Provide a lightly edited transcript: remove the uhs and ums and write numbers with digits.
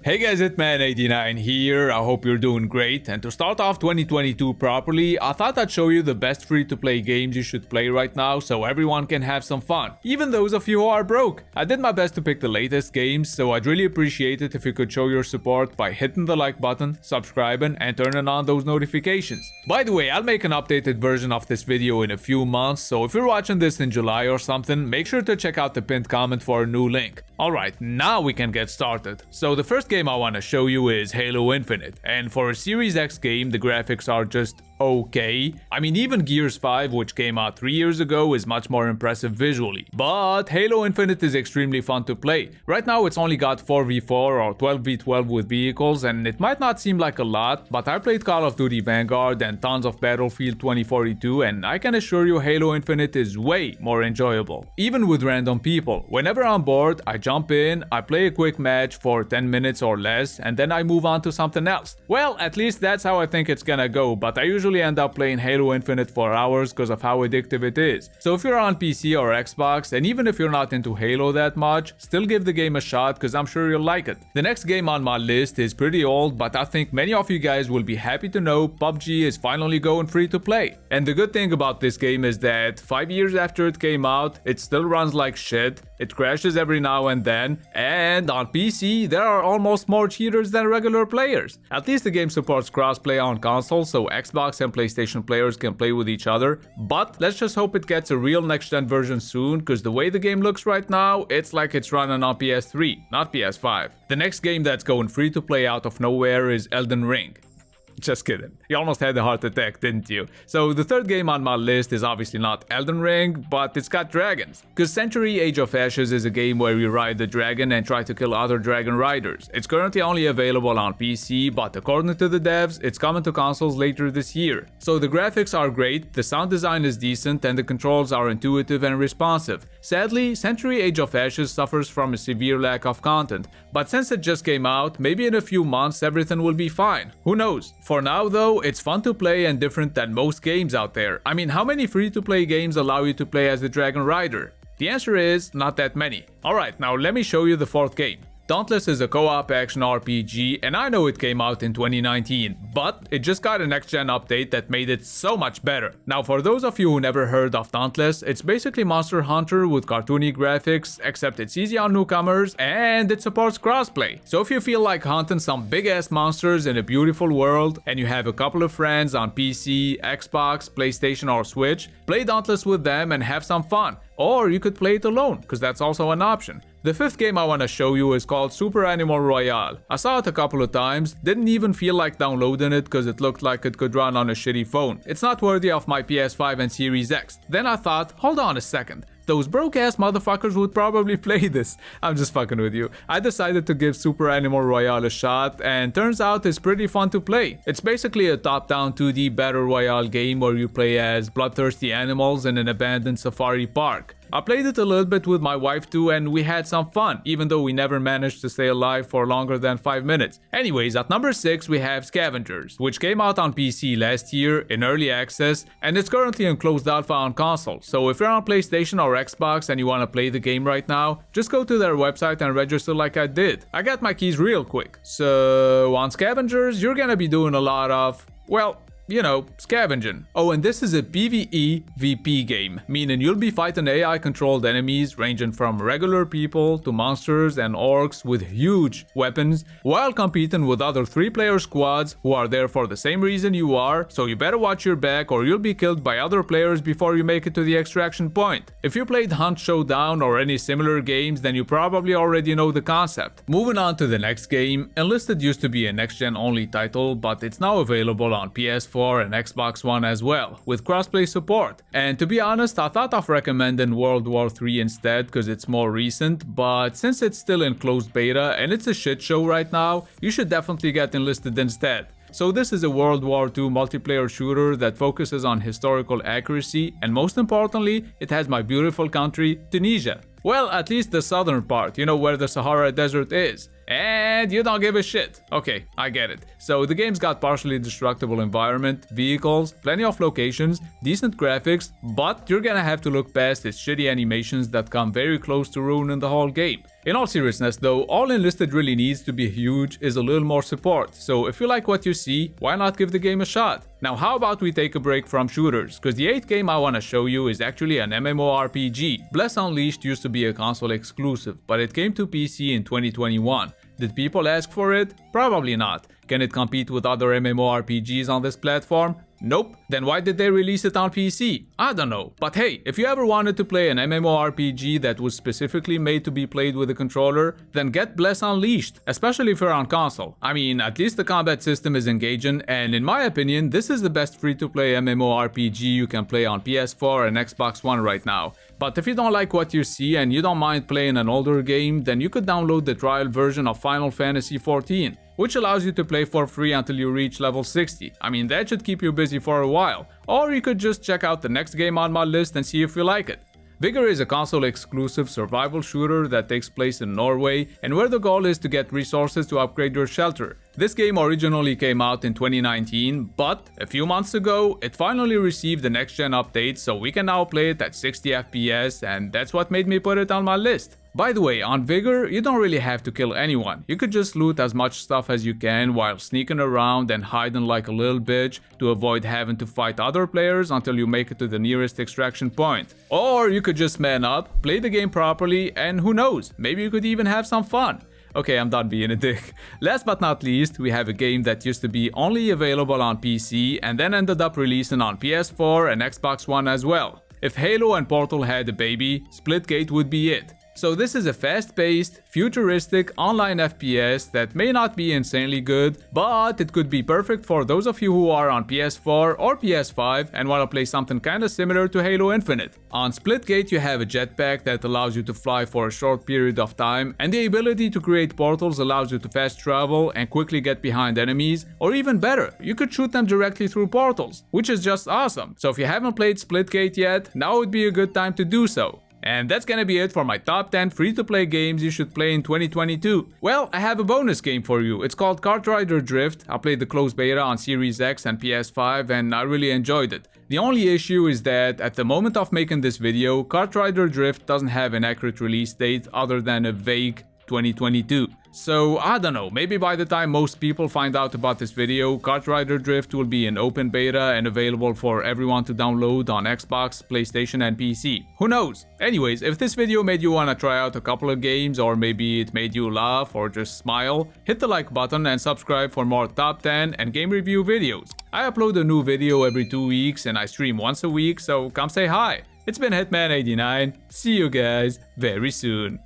Hey guys, it's Man89 here. I hope you're doing great. And to start off 2022 properly, I thought I'd show you the best free-to-play games you should play right now so everyone can have some fun, even those of you who are broke. I did my best to pick the latest games, so I'd really appreciate it if you could show your support by hitting the like button, subscribing, and turning on those notifications. By the way, I'll make an updated version of this video in a few months, so if you're watching this in July or something, make sure to check out the pinned comment for a new link. Alright, now we can get started. So the first game I want to show you is Halo Infinite, and for a Series X game the graphics are just okay. I mean, even Gears 5, which came out 3 years ago, is much more impressive visually. But Halo Infinite is extremely fun to play. Right now it's only got 4v4 or 12v12 with vehicles, and it might not seem like a lot, but I played Call of Duty Vanguard and tons of Battlefield 2042, and I can assure you Halo Infinite is way more enjoyable. Even with random people, whenever I'm bored, I jump in, I play a quick match for 10 minutes or less, and then I move on to something else. Well, at least that's how I think it's gonna go, but I usually end up playing Halo Infinite for hours because of how addictive it is. So if you're on PC or Xbox, and even if you're not into Halo that much, still give the game a shot because I'm sure you'll like it. The next game on my list is pretty old, but I think many of you guys will be happy to know PUBG is finally going free to play. And the good thing about this game is that 5 years after it came out, it still runs like shit, it crashes every now and then, and on PC there are almost more cheaters than regular players. At least the game supports crossplay on console, so Xbox and PlayStation players can play with each other, but let's just hope it gets a real next-gen version soon, because the way the game looks right now, it's like it's running on PS3, not PS5. The next game that's going free to play out of nowhere is Elden Ring. Just kidding. You almost had a heart attack, didn't you? So the third game on my list is obviously not Elden Ring, but it's got dragons. Because Century Age of Ashes is a game where you ride the dragon and try to kill other dragon riders. It's currently only available on PC, but according to the devs, it's coming to consoles later this year. So the graphics are great, the sound design is decent, and the controls are intuitive and responsive. Sadly, Century Age of Ashes suffers from a severe lack of content, but since it just came out, maybe in a few months everything will be fine. Who knows? For now though, it's fun to play and different than most games out there. I mean, how many free-to-play games allow you to play as the Dragon Rider? The answer is not that many. Alright, now let me show you the fourth game. Dauntless is a co-op action RPG, and I know it came out in 2019, but it just got a next-gen update that made it so much better. Now, for those of you who never heard of Dauntless, it's basically Monster Hunter with cartoony graphics, except it's easy on newcomers, and it supports crossplay. So if you feel like hunting some big-ass monsters in a beautiful world, and you have a couple of friends on PC, Xbox, PlayStation, or Switch, play Dauntless with them and have some fun. Or you could play it alone, because that's also an option. The fifth game I want to show you is called Super Animal Royale. I saw it a couple of times, didn't even feel like downloading it because it looked like it could run on a shitty phone. It's not worthy of my PS5 and Series X. Then I thought, hold on a second. Those broke-ass motherfuckers would probably play this. I'm just fucking with you. I decided to give Super Animal Royale a shot, and turns out it's pretty fun to play. It's basically a top-down 2D battle royale game where you play as bloodthirsty animals in an abandoned safari park. I played it a little bit with my wife too, and we had some fun, even though we never managed to stay alive for longer than 5 minutes. Anyways, at number 6 we have Scavengers, which came out on PC last year in early access, and it's currently in closed alpha on console. So if you're on PlayStation or Xbox and you want to play the game right now, just go to their website and register like I did. I got my keys real quick. So on Scavengers, you're gonna be doing a lot of, well, you know, scavenging. Oh, and this is a PvE/VP game, meaning you'll be fighting AI-controlled enemies ranging from regular people to monsters and orcs with huge weapons, while competing with other 3-player squads who are there for the same reason you are, so you better watch your back or you'll be killed by other players before you make it to the extraction point. If you played Hunt Showdown or any similar games, then you probably already know the concept. Moving on to the next game, Enlisted used to be a next-gen only title, but it's now available on PS4 and Xbox One as well, with crossplay support. And to be honest, I thought of recommending World War III instead because it's more recent, but since it's still in closed beta and it's a shit show right now, you should definitely get Enlisted instead. So this is a World War II multiplayer shooter that focuses on historical accuracy, and most importantly, it has my beautiful country, Tunisia. Well, at least the southern part, you know, where the Sahara Desert is. And you don't give a shit. Okay, I get it. So the game's got partially destructible environment, vehicles, plenty of locations, decent graphics, but you're gonna have to look past its shitty animations that come very close to ruining the whole game. In all seriousness though, all Enlisted really needs to be huge is a little more support, so if you like what you see, why not give the game a shot? Now how about we take a break from shooters, cause the 8th game I wanna show you is actually an MMORPG. Bless Unleashed used to be a console exclusive, but it came to PC in 2021. Did people ask for it? Probably not. Can it compete with other MMORPGs on this platform? Nope. Then why did they release it on PC? I don't know. But hey, if you ever wanted to play an MMORPG that was specifically made to be played with a controller, then get Bless Unleashed, especially if you're on console. I mean, at least the combat system is engaging, and in my opinion, this is the best free-to-play MMORPG you can play on PS4 and Xbox One right now. But if you don't like what you see and you don't mind playing an older game, then you could download the trial version of Final Fantasy XIV, which allows you to play for free until you reach level 60. I mean, that should keep you busy for a while. Or you could just check out the next game on my list and see if you like it. Vigor is a console-exclusive survival shooter that takes place in Norway, and where the goal is to get resources to upgrade your shelter. This game originally came out in 2019, but a few months ago, it finally received the next-gen update, so we can now play it at 60 FPS, and that's what made me put it on my list. By the way, on Vigor, you don't really have to kill anyone. You could just loot as much stuff as you can while sneaking around and hiding like a little bitch to avoid having to fight other players until you make it to the nearest extraction point. Or you could just man up, play the game properly, and who knows, maybe you could even have some fun. Okay, I'm done being a dick. Last but not least, we have a game that used to be only available on PC and then ended up releasing on PS4 and Xbox One as well. If Halo and Portal had a baby, Splitgate would be it. So this is a fast-paced, futuristic online FPS that may not be insanely good, but it could be perfect for those of you who are on PS4 or PS5 and want to play something kinda similar to Halo Infinite. On Splitgate you have a jetpack that allows you to fly for a short period of time, and the ability to create portals allows you to fast travel and quickly get behind enemies, or even better, you could shoot them directly through portals, which is just awesome. So if you haven't played Splitgate yet, now would be a good time to do so. And that's gonna be it for my top 10 free-to-play games you should play in 2022. Well, I have a bonus game for you. It's called Kart Rider Drift. I played the closed beta on Series X and PS5 and I really enjoyed it. The only issue is that at the moment of making this video, Kart Rider Drift doesn't have an accurate release date other than a vague 2022. So I don't know, maybe by the time most people find out about this video, Kart Rider Drift will be in open beta and available for everyone to download on Xbox, PlayStation and PC. Who knows? Anyways, if this video made you wanna try out a couple of games, or maybe it made you laugh or just smile, hit the like button and subscribe for more top 10 and game review videos. I upload a new video every 2 weeks and I stream once a week, so come say hi. It's been Hitman89, see you guys very soon.